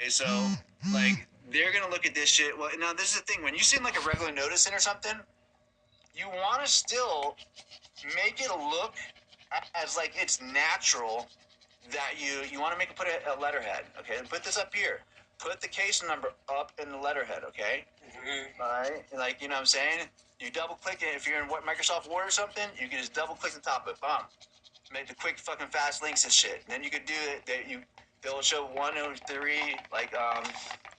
Okay, so like they're gonna look at this shit. Well, now this is the thing. When you send like a regular notice in or something, you want to still make it look as like it's natural that you want to make it put a letterhead. Okay, and put this up here. Put the case number up in the letterhead. Okay. Mm-hmm. All right. Like you know what I'm saying. You double click it if you're in Microsoft Word or something. You can just double click the top of it. Boom. Make the quick fucking fast links and shit. And then you could do it. They'll show 1 or 3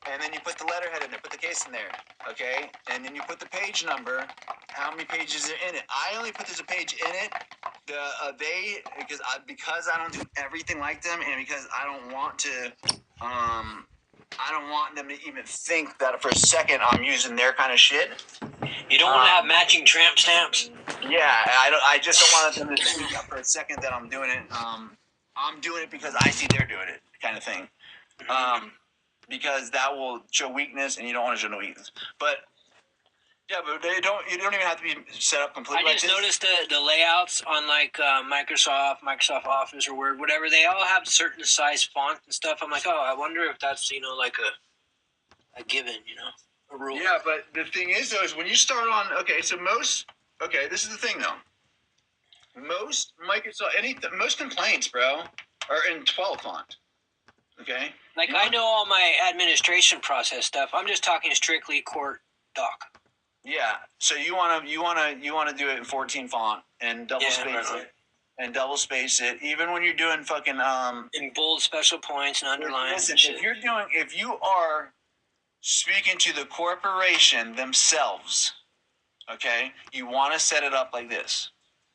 and then you put the letterhead in there. Put the case in there. Okay. And then you put the page number. How many pages are in it? I only put there's a page in it. Because I don't do everything like them, and because I don't want them to even think that for a second I'm using their kind of shit. You don't want to have matching tramp stamps. Yeah, I just don't want them to think for a second that I'm doing it. I'm doing it because I see they're doing it, kind of thing. Because that will show weakness, and you don't want to show no weakness. But yeah, but you don't even have to be set up completely. I just noticed the layouts on like Microsoft Office or Word, whatever. They all have certain size font and stuff. I'm like, oh, I wonder if that's like a given, a rule. Yeah, but the thing is though, is when you start on this is the thing though. Most most complaints, bro, are in 12 font. Okay. Like I know all my administration process stuff. I'm just talking strictly court doc. Yeah, so you wanna do it in 14 font and double space it, and double space it. Even when you're doing fucking in bold special points and underlines. Listen, if you are speaking to the corporation themselves, okay, you want to set it up like this,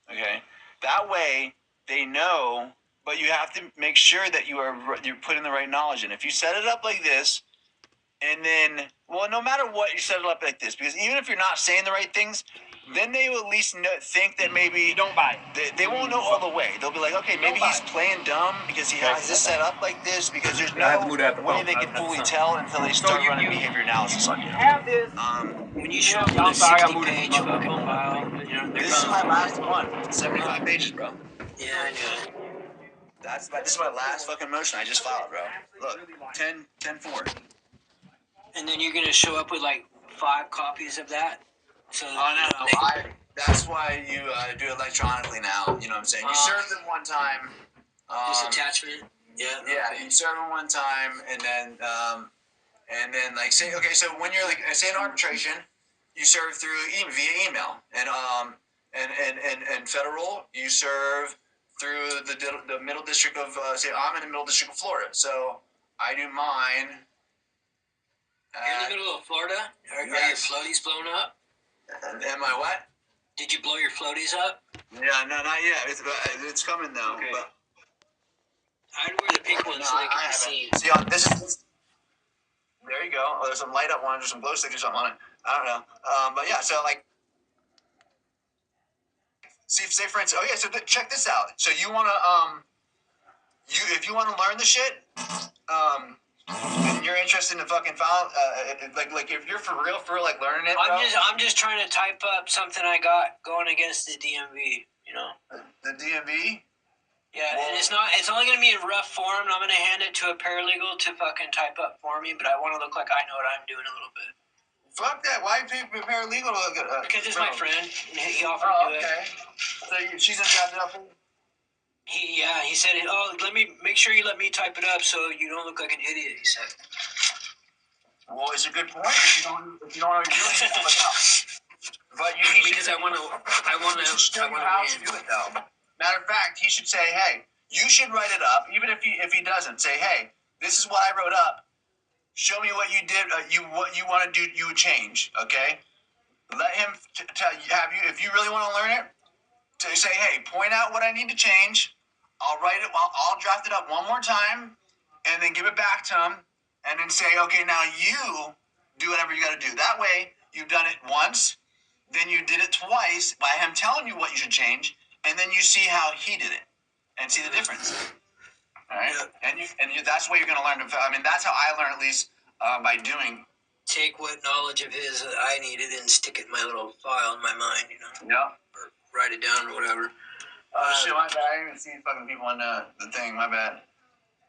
okay. That way they know, but you have to make sure that you're putting the right knowledge in. If you set it up like this. And then, no matter what, you set it up like this. Because even if you're not saying the right things, then they will at least think that maybe don't buy it. They won't know all the way. They'll be like, okay, maybe he's playing dumb because he has this set up like this. Because there's no way they can fully tell until they start running behavior analysis on you. Have this. When you show them the 60-page fucking file, this is my last one. 75 pages, bro. Yeah, I know. This is my last fucking motion. I just filed, bro. Look, 10-4. And then you're gonna show up with like 5 copies of that. So that's why you do it electronically now. You know what I'm saying? You serve them one time. This attachment. Yeah. Yeah. Okay. You serve them one time, and then like say so when you're like say in arbitration, you serve through via email, and federal you serve through the middle district of say I'm in the middle district of Florida, so I do mine. You're in the middle of Florida? Are your floaties blown up? Am I what? Did you blow your floaties up? Yeah, no, not yet. It's coming though. Okay. But I'd wear the pink one so they can be seen. See, this is. There you go. Oh, there's some light up ones or some glow sticks or something on it. I don't know. But yeah, so like. See, say for instance, so check this out. So you wanna if you wanna learn the shit, and you're interested in the fucking file, like if you're for real, like learning it. I'm just trying to type up something I got going against the DMV. The DMV. Yeah, and it's only gonna be in rough form. And I'm gonna hand it to a paralegal to fucking type up for me, but I want to look like I know what I'm doing a little bit. Fuck that! Why pay a paralegal to look at? Because it's my friend, and he offered to do it. So she's gonna draft it up. He said, let me make sure you let me type it up so you don't look like an idiot. He said. Well, it's a good point. If you don't know what you're doing, you can look up. But because I want to show you how to do it though. Matter of fact, he should say, "Hey, you should write it up." Even if he doesn't, say, "Hey, this is what I wrote up. Show me what you did. What you want to do. You would change." Okay. Let him if you really want to learn it. To say, "Hey, point out what I need to change. I'll write it. I'll draft it up one more time, and then give it back to him, and then say, okay, now you do whatever you got to do. That way, you've done it once, then you did it twice by him telling you what you should change, and then you see how he did it, and see the difference. All right, and that's where you're going to learn. That's how I learn, at least by doing. Take what knowledge of his I needed and stick it in my little file in my mind, Yeah. Or write it down or whatever. Shit, my bad. I didn't even see fucking people on the thing. My bad.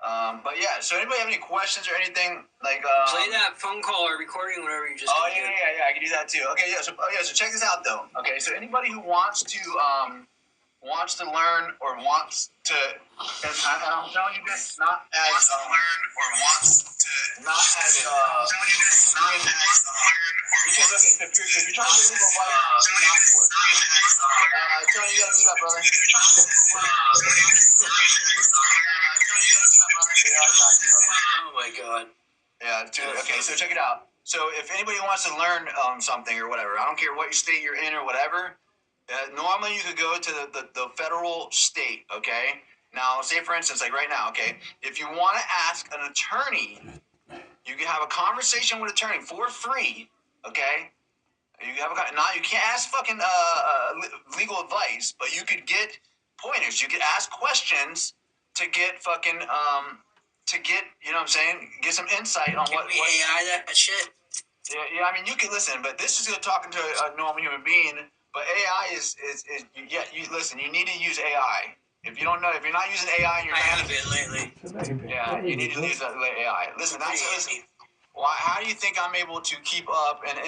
But yeah, so anybody have any questions or anything? Like, play that phone call or recording, whatever you just. Oh yeah, I can do that too. Okay, yeah. So check this out though. Okay, so anybody who wants to learn or wants to, and I'm telling you this not as because listen, if you're trying to get legal advice, it's not for it. Tony, you gotta mute up, brother. Oh my god. Yeah, dude. Okay, so check it out. So if anybody wants to learn something or whatever, I don't care what state you're in or whatever, normally you could go to the federal state, okay? Now, say for instance, like right now, okay, if you want to ask an attorney, you can have a conversation with an attorney for free, okay? You can't ask fucking legal advice, but you could get pointers. You could ask questions to get fucking you know what I'm saying? Get some insight on what AI that shit. Yeah. I mean, you can listen, but this is talking to a normal human being. But AI is you listen. You need to use AI. If you don't know, if you're not using AI in your I have been lately. Yeah, you need to use AI. Listen, why? How do you think I'm able to keep up? And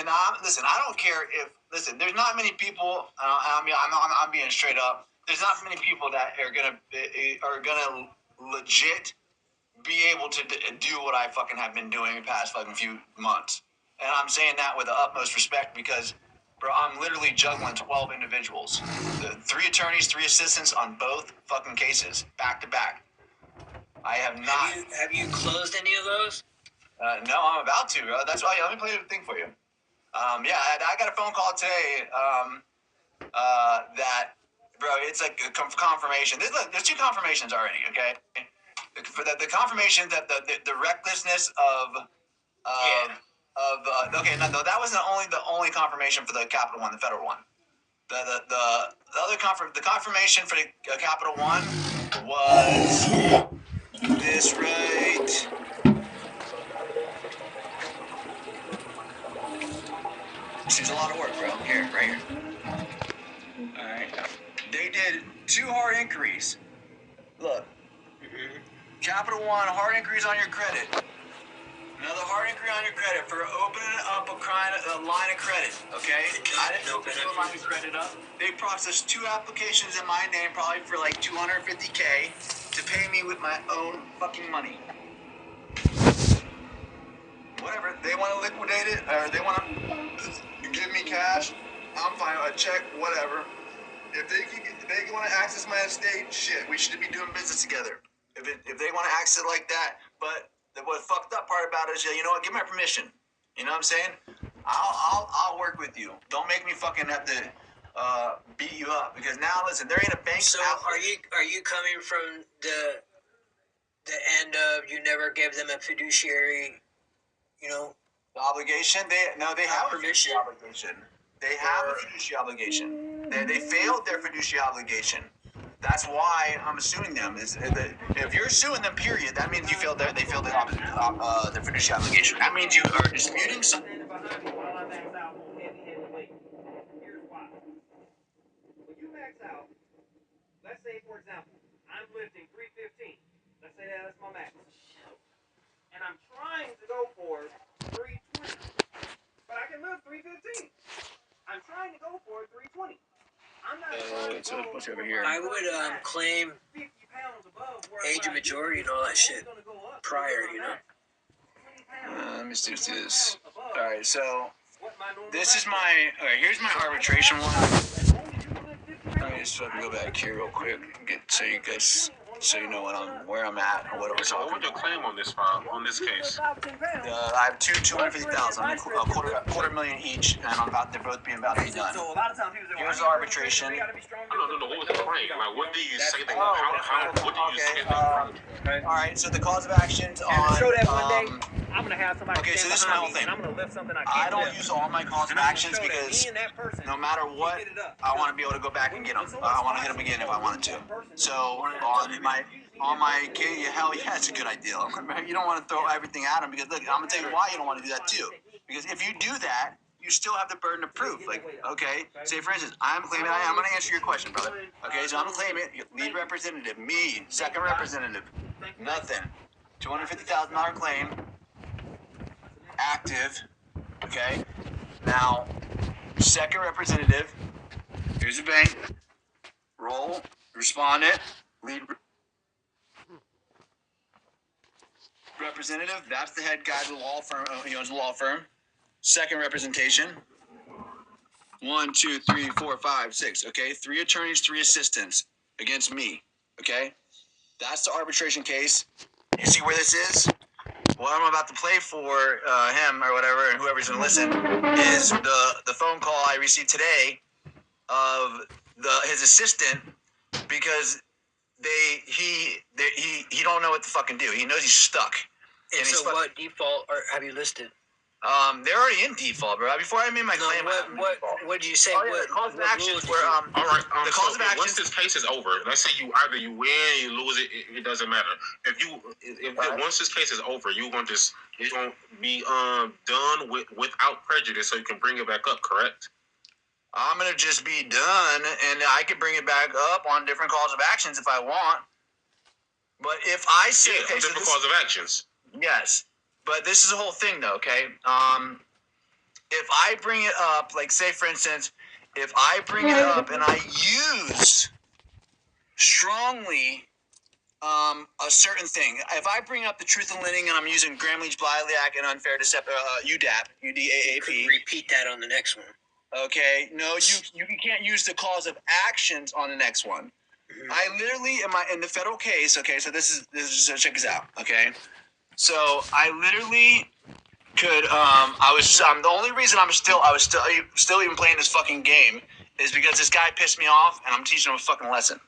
listen, I don't care if there's not many people. I'm being straight up. There's not many people that are gonna legit be able to do what I fucking have been doing the past fucking few months. And I'm saying that with the utmost respect because, bro, I'm literally juggling 12 individuals. 3 attorneys, 3 assistants on both fucking cases, back to back. I have not. Have you closed any of those? No, I'm about to. That's why. Let me play the thing for you. Yeah, I got a phone call today. That, bro, it's like a confirmation. There's 2 confirmations already. Okay, for the confirmation that the recklessness of okay, no, that wasn't the only confirmation for the Capital One, the federal one. The other confirmation for the Capital One was this right. This is a lot of work, bro. Here, right here. All right. They did 2 hard inquiries. Look. Capital One, hard inquiries on your credit. Another hard inquiry on your credit for opening up a line of credit, okay? I didn't open a line of credit up. They processed 2 applications in my name, probably for like $250K, to pay me with my own fucking money. Whatever. They want to liquidate it, or they want to give me cash, I'm fine. A check, whatever. If they want to access my estate, shit, we should be doing business together. If they want to access it like that, but what fucked up part about it is, you know what? Give my permission. You know what I'm saying? I'll work with you. Don't make me fucking have to beat you up, because now listen, there ain't a bank. So are you coming from the end of you never gave them a fiduciary, you know, obligation? They have permission. Obligation. They have a fiduciary obligation. They failed their fiduciary obligation. That's why I'm suing them. If you're suing them, period, that means they failed their fiduciary obligation. That means you are disputing something. Here's why. When you max out, let's say, for example, I'm lifting 315. Let's say that's my max. And I'm trying to go for 320. But I can lift 315. I'm trying to go for 320. I'm not I would claim age of majority and all that shit prior, you know. Let me do this. All right, so this is my. All right, here's my arbitration one. Let me just fucking go back here real quick, so you guys, so you know where I'm at or whatever. So what would your claim on this file, on this case? I have 250,000, a quarter million each, and they're both being about to be done. Here's the arbitration. No. What was the claim? Like, what do you say that? What do you say that? All right. So the cause of actions on. Show that one day. I'm gonna have somebody. Okay, so this is my whole thing. I'm gonna lift something I don't use all my cause of actions because no matter what, I want to be able to go back and get them. I want to hit them again if I wanted to. So on my kid, hell yeah, it's a good idea. You don't want to throw everything at them, because look, I'm gonna tell you why you don't want to do that too. Because if you do that, you still have the burden of proof. Like, okay, say for instance, I'm claiming. I'm gonna answer your question, brother. Okay, so I'm claiming lead representative, me, second representative, nothing. $250,000 claim, active. Okay. Now, second representative. Here's the bank. Roll. Respondent. Lead representative. That's the head guy of the law firm. He owns the law firm. Second representation. 1, 2, 3, 4, 5, 6. Okay. 3 attorneys, 3 assistants against me. Okay. That's the arbitration case. You see where this is? What I'm about to play for him or whatever, and whoever's gonna listen, is the phone call I received today of his assistant, because he don't know what to fucking do. He knows he's stuck. And so what default have you listed? They're already in default, bro. Before I made my claim, what did you say? The calls of actions were all right. the calls of Once actions. this case is over, let's say you win, you lose it doesn't matter. Once this case is over, it's gonna be done without prejudice, so you can bring it back up, correct? I'm gonna just be done, and I can bring it back up on different calls of actions if I want. But if I say different calls of actions. Yes. But this is the whole thing, though, okay? If I bring it up, like, say, for instance, if I bring it up and I use strongly a certain thing, if I bring up the truth in lending and I'm using Gramm-Leach Bliley and unfair deception, UDAP, UDAAP. Repeat that on the next one. Okay, no, you can't use the cause of actions on the next one. Mm-hmm. I literally in the federal case. Okay, so this is so check this out. Okay. So I literally could the only reason I was still even playing this fucking game is because this guy pissed me off and I'm teaching him a fucking lesson.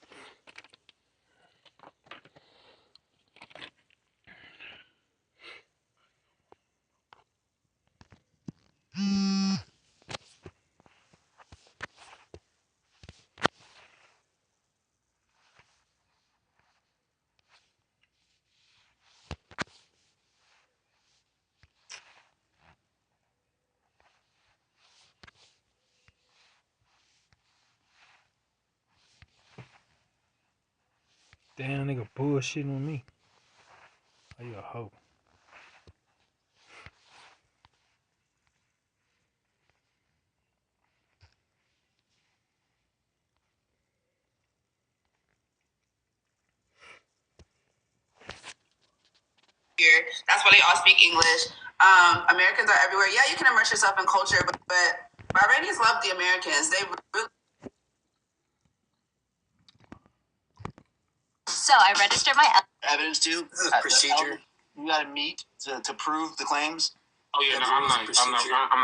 Damn, nigga bullshitting with me. Oh, you a hoe. Here, that's why they all speak English. Americans are everywhere. Yeah, you can immerse yourself in culture, but Bahrainis love the Americans. They really. So I registered my evidence too. Procedure. You gotta meet to prove the claims. Oh yeah, no, I'm not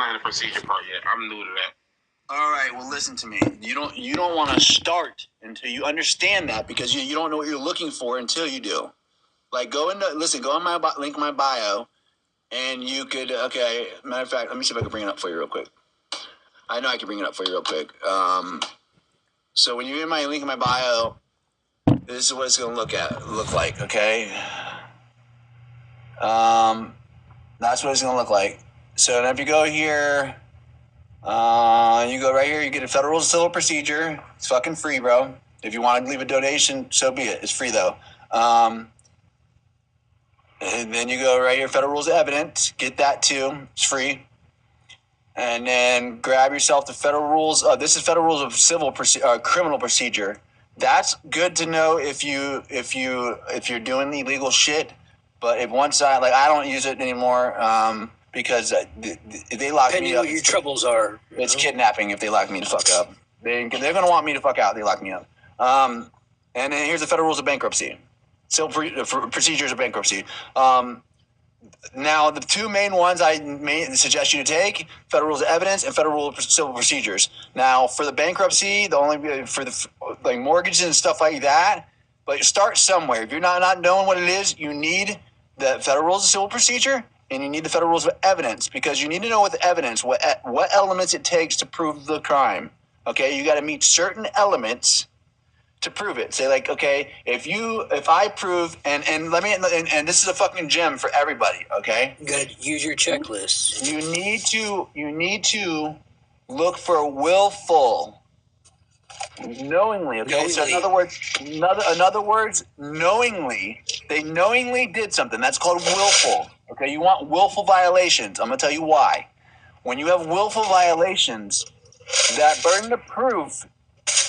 in the procedure part yet. I'm new to that. All right, well listen to me. You don't want to start until you understand that, because you don't know what you're looking for until you do. Like go on my link in my bio, and you could matter of fact, let me see if I can bring it up for you real quick. I know I can bring it up for you real quick. So when you're in my link in my bio, this is what it's gonna look like, okay? That's what it's gonna look like. So if you go here, you go right here, you get a Federal Rules of Civil Procedure. It's fucking free, bro. If you want to leave a donation, so be it. It's free though. And then you go right here, Federal Rules of Evidence. Get that too. It's free. And then grab yourself the Federal Rules. This is Federal Rules of Criminal Procedure. That's good to know if you're doing illegal shit. But if one side, like I don't use it anymore because if they lock me up, what your troubles are. It's kidnapping if they lock me the fuck up. They're gonna want me to fuck out. They lock me up. And then here's the Federal Rules of Bankruptcy. Civil procedures of bankruptcy. Now, the two main ones I suggest you to take: Federal Rules of Evidence and Federal Rules of Civil Procedures. Now, for the bankruptcy, for the like mortgages and stuff like that. But start somewhere. If you're not knowing what it is, you need the Federal Rules of Civil Procedure and you need the Federal Rules of Evidence, because you need to know what the evidence, what elements it takes to prove the crime. Okay, you got to meet certain elements to prove it. Say like, okay, if I prove and this is a fucking gem for everybody. Okay, you got to use your checklist. You need to look for willful. Knowingly, okay. So in other words, knowingly, they knowingly did something. That's called willful. Okay, you want willful violations. I'm gonna tell you why. When you have willful violations, that burden of proof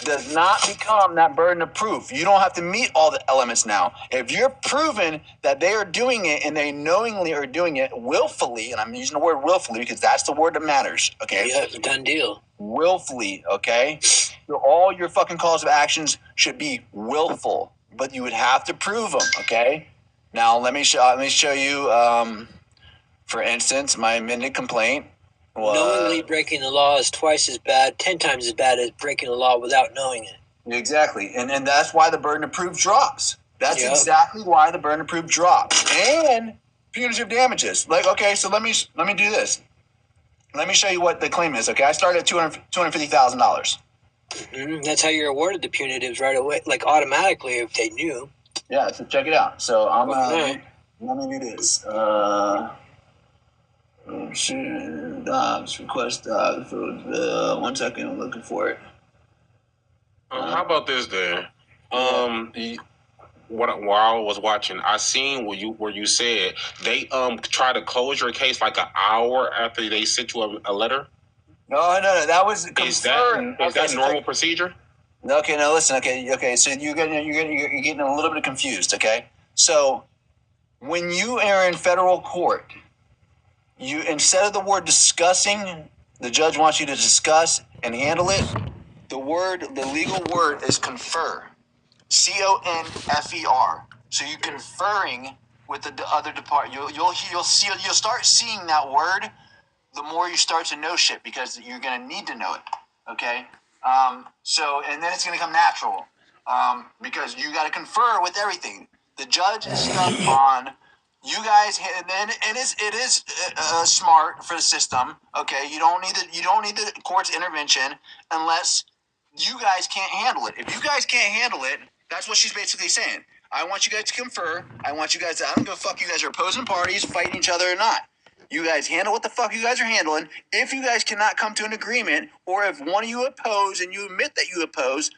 does not become that burden of proof. You don't have to meet all the elements now. If you're proven that they are doing it and they knowingly are doing it willfully, and I'm using the word willfully because that's the word that matters, okay? Yeah, done deal. Willfully, okay? So all your fucking calls of actions should be willful, but you would have to prove them, okay? Now let me show you. For instance, my amended complaint. Knowingly breaking the law is twice as bad, 10 times as bad as breaking the law without knowing it. Exactly. And that's why the burden of proof drops. That's exactly why the burden of proof drops. And punitive damages. Like, okay, so let me do this. Let me show you what the claim is, okay? I started at $250,000. That's how you're awarded the punitives right away, like automatically if they knew. Yeah, so check it out. So I'm let me do this. Request for 1 second. I'm looking for it. How about this then? While I was watching, I seen where you said they try to close your case like an hour after they sent you a letter. No. That was is that normal procedure? Okay, no, listen. Okay. So you're getting a little bit confused. Okay, so when you are in federal court, you instead of the word discussing, the judge wants you to discuss and handle it. The legal word is confer. CONFER. So you're conferring with the other department. You'll start seeing that word the more you start to know shit because you're gonna need to know it. Okay. So and then it's gonna come natural because you got to confer with everything. The judge is stuck on. You guys, and it is smart for the system. Okay, you don't need the court's intervention unless you guys can't handle it. If you guys can't handle it, that's what she's basically saying. I want you guys to confer. I want you guys to, I don't give a fuck you guys are opposing parties, fighting each other or not. You guys handle what the fuck you guys are handling. If you guys cannot come to an agreement, or if one of you oppose and you admit that you oppose,